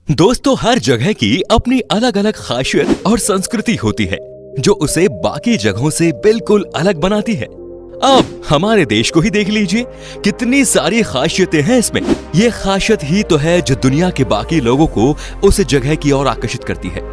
दोस्तों, हर जगह की अपनी अलग अलग खासियत और संस्कृति होती है जो उसे बाकी जगहों से बिल्कुल अलग बनाती है। अब हमारे देश को ही देख लीजिए, कितनी सारी खासियतें हैं इसमें। ये खासियत ही तो है जो दुनिया के बाकी लोगों को उस जगह की ओर आकर्षित करती है।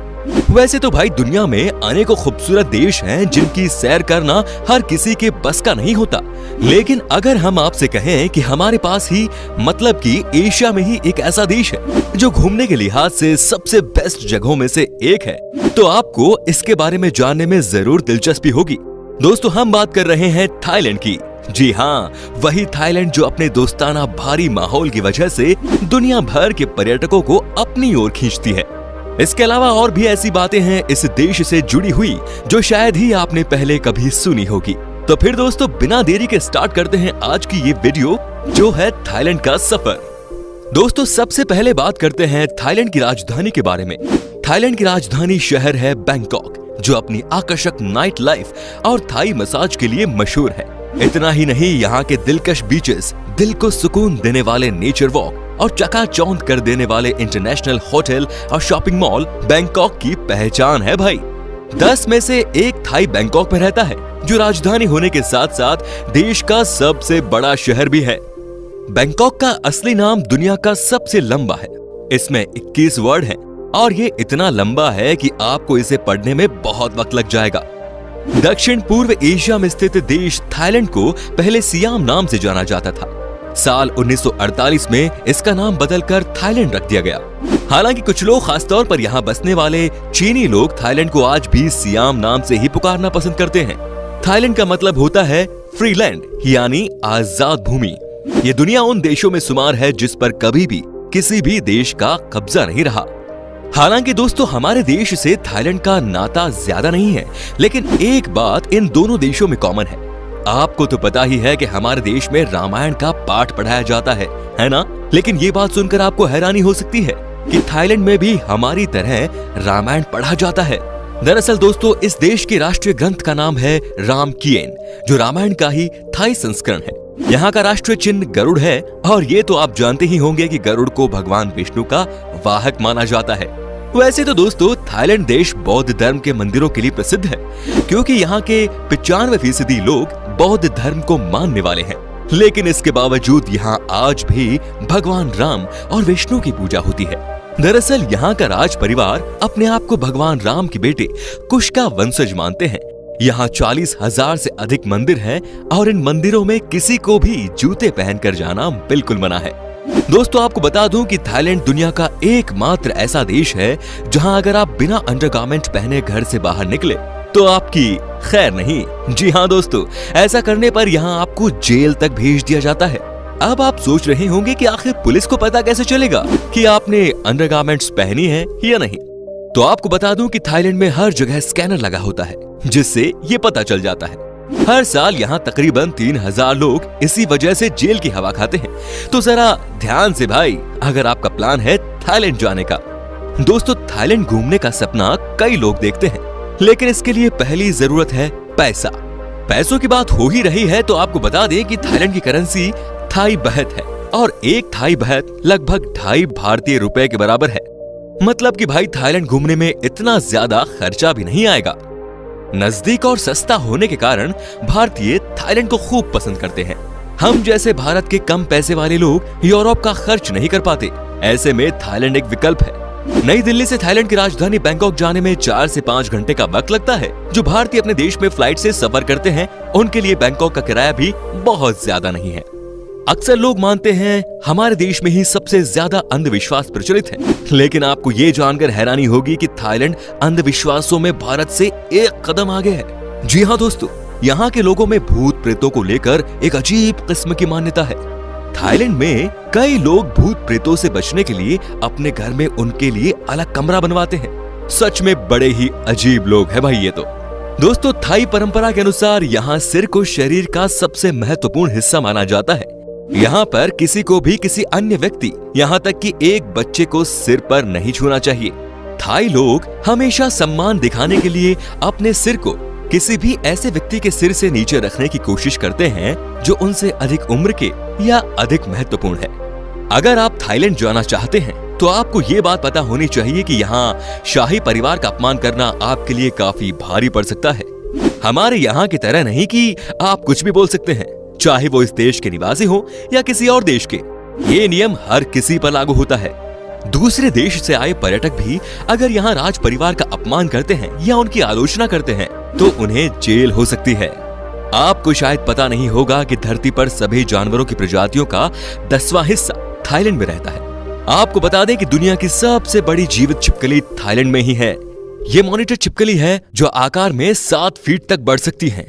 वैसे तो भाई दुनिया में अनेकों खूबसूरत देश हैं जिनकी सैर करना हर किसी के बस का नहीं होता, लेकिन अगर हम आपसे कहें कि हमारे पास ही मतलब कि एशिया में ही एक ऐसा देश है जो घूमने के लिहाज से सबसे बेस्ट जगहों में से एक है, तो आपको इसके बारे में जानने में जरूर दिलचस्पी होगी। दोस्तों, हम बात कर रहे हैं थाईलैंड की। जी हाँ, वही थाईलैंड जो अपने दोस्ताना भारी माहौल की वजह से दुनिया भर के पर्यटकों को अपनी ओर खींचती है। इसके अलावा और भी ऐसी बातें हैं इस देश से जुड़ी हुई जो शायद ही आपने पहले कभी सुनी होगी। तो फिर दोस्तों, बिना देरी के स्टार्ट करते हैं आज की ये वीडियो जो है थाईलैंड का सफर। दोस्तों, सबसे पहले बात करते हैं थाईलैंड की राजधानी के बारे में। थाईलैंड की राजधानी शहर है बैंकॉक, जो अपनी आकर्षक नाइट लाइफ और थाई मसाज के लिए मशहूर है। इतना ही नहीं, यहाँ के दिलकश बीचेस, दिल को सुकून देने वाले नेचर वॉक और चकाचौंध कर देने वाले इंटरनेशनल होटल और शॉपिंग मॉल बैंकॉक की पहचान है भाई। 10 में से एक थाई बैंकॉक में रहता है, जो राजधानी होने के साथ साथ देश का सबसे बड़ा शहर भी है। बैंकॉक का असली नाम दुनिया का सबसे लंबा है। इसमें 21 वर्ड हैं और ये इतना लंबा है कि आपको इसे पढ़ने में बहुत वक्त लग जाएगा। दक्षिण पूर्व एशिया में स्थित देश थाईलैंड को पहले सियाम नाम से जाना जाता था। साल 1948 में इसका नाम बदलकर थाईलैंड रख दिया गया। हालांकि कुछ लोग, खासतौर पर यहाँ बसने वाले चीनी लोग, थाईलैंड को आज भी सियाम नाम से ही पुकारना पसंद करते हैं। थाईलैंड का मतलब होता है फ्री लैंड, यानी आजाद भूमि। ये दुनिया उन देशों में शुमार है जिस पर कभी भी किसी भी देश का कब्जा नहीं रहा। हालांकि दोस्तों, हमारे देश से थाईलैंड का नाता ज्यादा नहीं है, लेकिन एक बात इन दोनों देशों में कॉमन है। आपको तो पता ही है कि हमारे देश में रामायण का पाठ पढ़ाया जाता है ना? लेकिन ये बात सुनकर आपको हैरानी हो सकती है कि थाईलैंड में भी हमारी तरह रामायण पढ़ा जाता है। दरअसल दोस्तों, इस देश के राष्ट्रीय ग्रंथ का नाम है रामकियन, जो रामायण का ही थाई संस्करण है। यहाँ का राष्ट्रीय चिन्ह गरुड़ है, और ये तो आप जानते ही होंगे कि गरुड़ को भगवान विष्णु का वाहक माना जाता है। वैसे तो दोस्तों, थाईलैंड देश बौद्ध धर्म के मंदिरों के लिए प्रसिद्ध है, क्योंकि यहाँ के 95% लोग बौद्ध धर्म को मानने वाले हैं। लेकिन इसके बावजूद यहाँ आज भी भगवान राम और विष्णु की पूजा होती है। दरअसल यहाँ का राज परिवार अपने आप को भगवान राम के बेटे कुश का वंशज मानते हैं। यहाँ 40,000 से अधिक मंदिर हैं और इन मंदिरों में किसी को भी जूते पहनकर जाना बिल्कुल मना है। दोस्तों, आपको बता दूं कि थाईलैंड दुनिया का एकमात्र ऐसा देश है जहां अगर आप बिना अंडरगारमेंट पहने घर से बाहर निकले तो आपकी खैर नहीं। जी हाँ दोस्तों, ऐसा करने पर यहाँ आपको जेल तक भेज दिया जाता है। अब आप सोच रहे होंगे कि आखिर पुलिस को पता कैसे चलेगा कि आपने अंडरगारमेंट्स पहनी है या नहीं। तो आपको बता दूं कि थाईलैंड में हर जगह स्कैनर लगा होता है, जिससे ये पता चल जाता है। हर साल यहाँ तकरीबन 3000 लोग इसी वजह से जेल की हवा खाते हैं। तो जरा ध्यान से भाई, अगर आपका प्लान है थाईलैंड जाने का। दोस्तों, थाईलैंड घूमने का सपना कई लोग देखते हैं, लेकिन इसके लिए पहली जरूरत है पैसा। पैसों की बात हो ही रही है तो आपको बता दें कि थाईलैंड की करेंसी थाई बहत है, और एक थाई बहत लगभग 2.5 भारतीय रुपए के बराबर है। मतलब कि भाई थाईलैंड घूमने में इतना ज्यादा खर्चा भी नहीं आएगा। नजदीक और सस्ता होने के कारण भारतीय थाईलैंड को खूब पसंद करते हैं। हम जैसे भारत के कम पैसे वाले लोग यूरोप का खर्च नहीं कर पाते, ऐसे में थाईलैंड एक विकल्प है। नई दिल्ली से थाईलैंड की राजधानी बैंकॉक जाने में 4 से 5 घंटे का वक्त लगता है। जो भारतीय अपने देश में फ्लाइट से सफर करते हैं, उनके लिए बैंकॉक का किराया भी बहुत ज्यादा नहीं है। अक्सर लोग मानते हैं हमारे देश में ही सबसे ज्यादा अंधविश्वास प्रचलित है, लेकिन आपको ये जानकर हैरानी होगी कि थाईलैंड अंधविश्वासों में भारत से एक कदम आगे है। जी हाँ दोस्तों, यहाँ के लोगों में भूत प्रेतों को लेकर एक अजीब किस्म की मान्यता है। थाईलैंड में कई लोग भूत प्रेतों से बचने के लिए अपने घर में उनके लिए अलग कमरा बनवाते हैं। सच में बड़े ही अजीब लोग हैं भाई ये तो। दोस्तों, थाई परंपरा के अनुसार यहाँ सिर को शरीर का सबसे महत्वपूर्ण हिस्सा माना जाता है। यहाँ पर किसी को भी किसी अन्य व्यक्ति, यहाँ तक कि एक बच्चे को सिर पर नहीं छूना चाहिए। थाई लोग हमेशा सम्मान दिखाने के लिए अपने सिर को किसी भी ऐसे व्यक्ति के सिर से नीचे रखने की कोशिश करते हैं जो उनसे अधिक उम्र के या अधिक महत्वपूर्ण है। अगर आप थाईलैंड जाना चाहते हैं तो आपको ये बात पता होनी चाहिए कि यहाँ शाही परिवार का अपमान करना आपके लिए काफी भारी पड़ सकता है। हमारे यहाँ की तरह नहीं कि आप कुछ भी बोल सकते हैं, चाहे वो इस देश के निवासी हो या किसी और देश के। ये नियम हर किसी पर लागू होता है। दूसरे देश से आए पर्यटक भी अगर यहाँ राज परिवार का अपमान करते हैं या उनकी आलोचना करते हैं तो उन्हें जेल हो सकती है। आपको शायद पता नहीं होगा कि धरती पर सभी जानवरों की प्रजातियों का 10वां हिस्सा थाईलैंड में रहता है। आपको बता दें कि दुनिया की सबसे बड़ी जीवित छिपकली थाईलैंड में ही है। ये मॉनिटर छिपकली है जो आकार में 7 फीट तक बढ़ सकती है।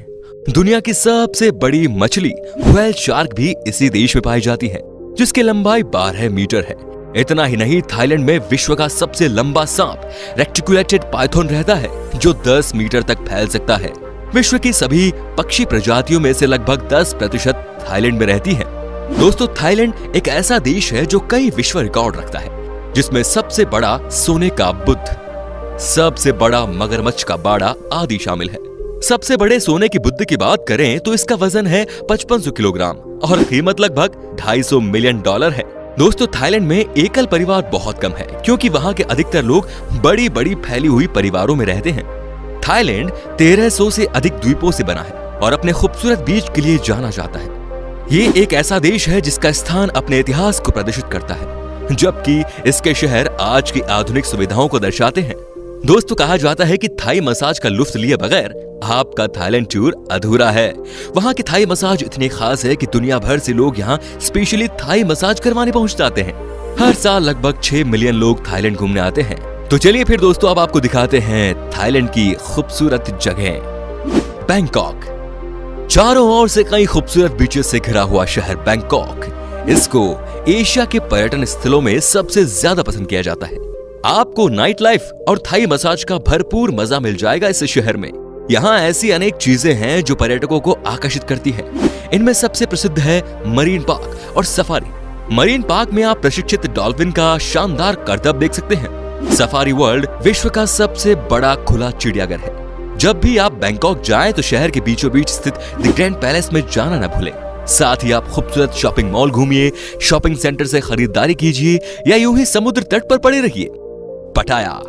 दुनिया की सबसे बड़ी मछली व्हेल शार्क भी इसी देश में पाई जाती है, जिसकी लंबाई 12 मीटर है। इतना ही नहीं, थाईलैंड में विश्व का सबसे लंबा सांप रेक्टिकुलेटेड पाइथन रहता है, जो 10 मीटर तक फैल सकता है। विश्व की सभी पक्षी प्रजातियों में से लगभग 10% थाईलैंड में रहती है। दोस्तों, थाईलैंड एक ऐसा देश है जो कई विश्व रिकॉर्ड रखता है, जिसमें सबसे बड़ा सोने का बुद्ध, सबसे बड़ा मगरमच्छ का बाड़ा आदि शामिल है। सबसे बड़े सोने की बुद्ध की बात करें तो इसका वजन है 5500 किलोग्राम और कीमत लगभग $250 मिलियन है। दोस्तों, थाईलैंड में एकल परिवार बहुत कम है, क्योंकि वहाँ के अधिकतर लोग बड़ी बड़ी फैली हुई परिवारों में रहते हैं। थाईलैंड 1300 से अधिक द्वीपों से बना है और अपने खूबसूरत बीच के लिए जाना जाता है। ये एक ऐसा देश है जिसका स्थान अपने इतिहास को प्रदर्शित करता है, जबकि इसके शहर आज की आधुनिक सुविधाओं को दर्शाते हैं। दोस्तों, कहा जाता है कि थाई मसाज का लुत्फ लिए बगैर आपका थाईलैंड टूर अधूरा है। वहाँ की थाई मसाज इतनी खास है कि दुनिया भर से लोग यहाँ स्पेशली थाई मसाज करवाने पहुँच जाते हैं। हर साल लगभग 6 मिलियन लोग थाईलैंड घूमने आते हैं। तो चलिए फिर दोस्तों, अब आपको दिखाते हैं थाईलैंड की खूबसूरत जगह। बैंकॉक, चारों ओर से कई खूबसूरत बीचेस से घिरा हुआ शहर बैंकॉक, इसको एशिया के पर्यटन स्थलों में सबसे ज्यादा पसंद किया जाता है। आपको नाइट लाइफ और थाई मसाज का भरपूर मजा मिल जाएगा इस शहर में। यहाँ ऐसी अनेक चीजें हैं जो पर्यटकों को आकर्षित करती है। इनमें सबसे प्रसिद्ध है मरीन पार्क और सफारी। मरीन पार्क में आप प्रशिक्षित डॉल्फिन का शानदार करतब देख सकते हैं। सफारी वर्ल्ड विश्व का सबसे बड़ा खुला चिड़ियाघर है। जब भी आप बैंकॉक जाएं तो शहर के बीचों बीच स्थित द ग्रैंड पैलेस में जाना न भूलें। साथ ही आप खूबसूरत शॉपिंग मॉल घूमिए, शॉपिंग सेंटर से खरीदारी कीजिए या यूं ही समुद्र तट पर पड़े रहिए। पटाया,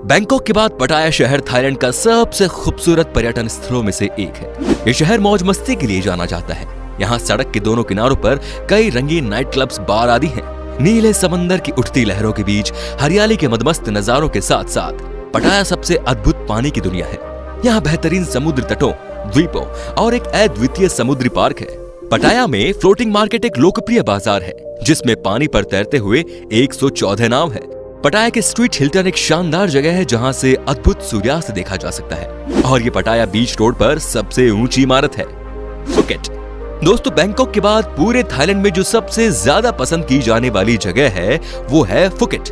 बैंकॉक के बाद पटाया शहर थाईलैंड का सबसे खूबसूरत पर्यटन स्थलों में से एक है। ये शहर मौज मस्ती के लिए जाना जाता है। यहाँ सड़क के दोनों किनारों पर कई रंगीन नाइट क्लब्स, बार आदि हैं। नीले समंदर की उठती लहरों के बीच हरियाली के मदमस्त नजारों के साथ साथ पटाया सबसे अद्भुत पानी की दुनिया है। यहाँ बेहतरीन समुद्र तटों, द्वीपों और एक अद्वितीय समुद्री पार्क है। पटाया में फ्लोटिंग मार्केट एक लोकप्रिय बाजार है, जिसमें पानी पर तैरते हुए 114 नाव है। पटाया के स्ट्रीट हिल्टन एक शानदार जगह है, जहां से अद्भुत सूर्यास्त देखा जा सकता है और ये पटाया बीच रोड पर सबसे ऊंची इमारत है। फुकेट, दोस्तों, बैंकॉक के बाद पूरे थाईलैंड में जो सबसे ज्यादा पसंद की जाने वाली जगह है वो है फुकेट।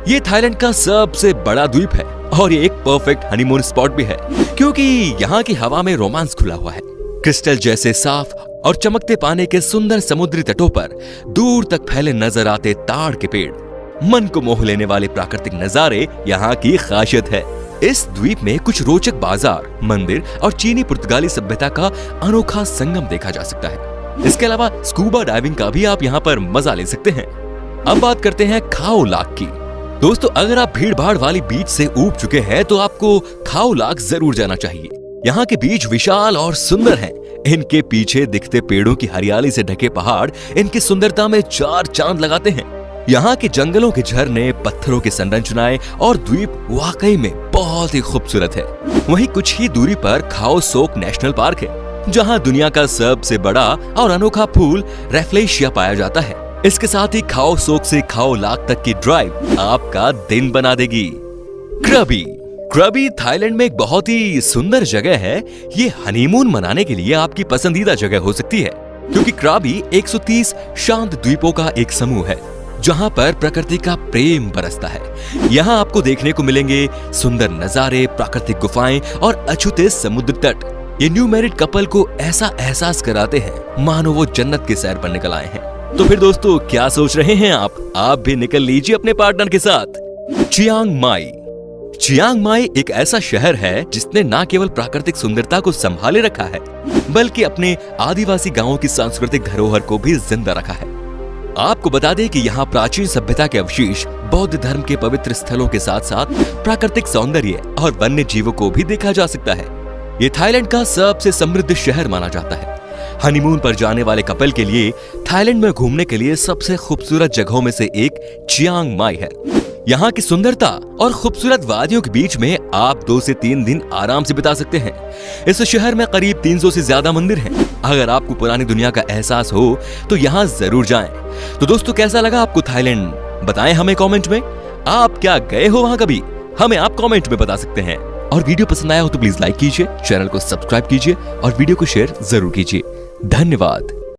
ये थाईलैंड का सबसे बड़ा द्वीप है और ये एक परफेक्ट हनीमून स्पॉट भी है, क्योंकि यहाँ की हवा में रोमांस खुला हुआ है। क्रिस्टल जैसे साफ और चमकते पानी के सुंदर समुद्री तटों पर दूर तक फैले नजर आते ताड़ के पेड़, मन को मोह लेने वाले प्राकृतिक नजारे यहाँ की खासियत है। इस द्वीप में कुछ रोचक बाजार, मंदिर और चीनी पुर्तगाली सभ्यता का अनोखा संगम देखा जा सकता है। इसके अलावा स्कूबा डाइविंग का भी आप यहाँ पर मजा ले सकते हैं। अब बात करते हैं खाओ लाक की। दोस्तों, अगर आप भीड़ भाड़ वाली बीच से ऊब चुके हैं तो आपको खाओ लाक जरूर जाना चाहिए। यहाँ के बीच विशाल और सुंदर हैं। इनके पीछे दिखते पेड़ों की हरियाली से ढके पहाड़ इनकी सुंदरता में 4 चांद लगाते हैं। यहाँ के जंगलों के झरने, पत्थरों की संरचनाएं और द्वीप वाकई में बहुत ही खूबसूरत है। वहीं कुछ ही दूरी पर खाओ सोक नेशनल पार्क है, जहाँ दुनिया का सबसे बड़ा और अनोखा फूल रेफ्लेशिया पाया जाता है। इसके साथ ही खाओ सोक से खाओ लाक तक की ड्राइव आपका दिन बना देगी। क्रबी, क्रबी थाईलैंड में एक बहुत ही सुंदर जगह है। ये हनीमून मनाने के लिए आपकी पसंदीदा जगह हो सकती है, क्योंकि क्रबी 130 शांत द्वीपों का एक समूह है, जहां पर प्रकृति का प्रेम बरसता है। यहाँ आपको देखने को मिलेंगे सुंदर नजारे, प्राकृतिक गुफाएं और अछूते समुद्र तट। ये न्यू मैरिड कपल को ऐसा एहसास कराते हैं मानो वो जन्नत के सैर पर निकल आए हैं। तो फिर दोस्तों, क्या सोच रहे हैं आप भी निकल लीजिए अपने पार्टनर के साथ। चियांग माई, चियांग माई एक ऐसा शहर है जिसने न केवल प्राकृतिक सुंदरता को संभाले रखा है, बल्कि अपने आदिवासी गांवों की सांस्कृतिक धरोहर को भी जिंदा रखा है। आपको बता दें कि यहाँ प्राचीन सभ्यता के अवशेष, बौद्ध धर्म के पवित्र स्थलों के साथ साथ प्राकृतिक सौंदर्य और वन्य जीवों को भी देखा जा सकता है। ये थाईलैंड का सबसे समृद्ध शहर माना जाता है। हनीमून पर जाने वाले कपल के लिए थाईलैंड में घूमने के लिए सबसे खूबसूरत जगहों में से एक चियांग माई है। यहाँ की सुंदरता और खूबसूरत वादियों के बीच में आप 2 से 3 दिन आराम से बिता सकते हैं। इस शहर में करीब 300 से ज्यादा मंदिर हैं। अगर आपको पुरानी दुनिया का एहसास हो तो यहाँ जरूर जाएं। तो दोस्तों, कैसा लगा आपको थाईलैंड? बताएं हमें कमेंट में। आप क्या गए हो वहां कभी? हमें आप कमेंट में बता सकते हैं। और वीडियो पसंद आया हो तो प्लीज लाइक कीजिए, चैनल को सब्सक्राइब कीजिए और वीडियो को शेयर जरूर कीजिए। धन्यवाद।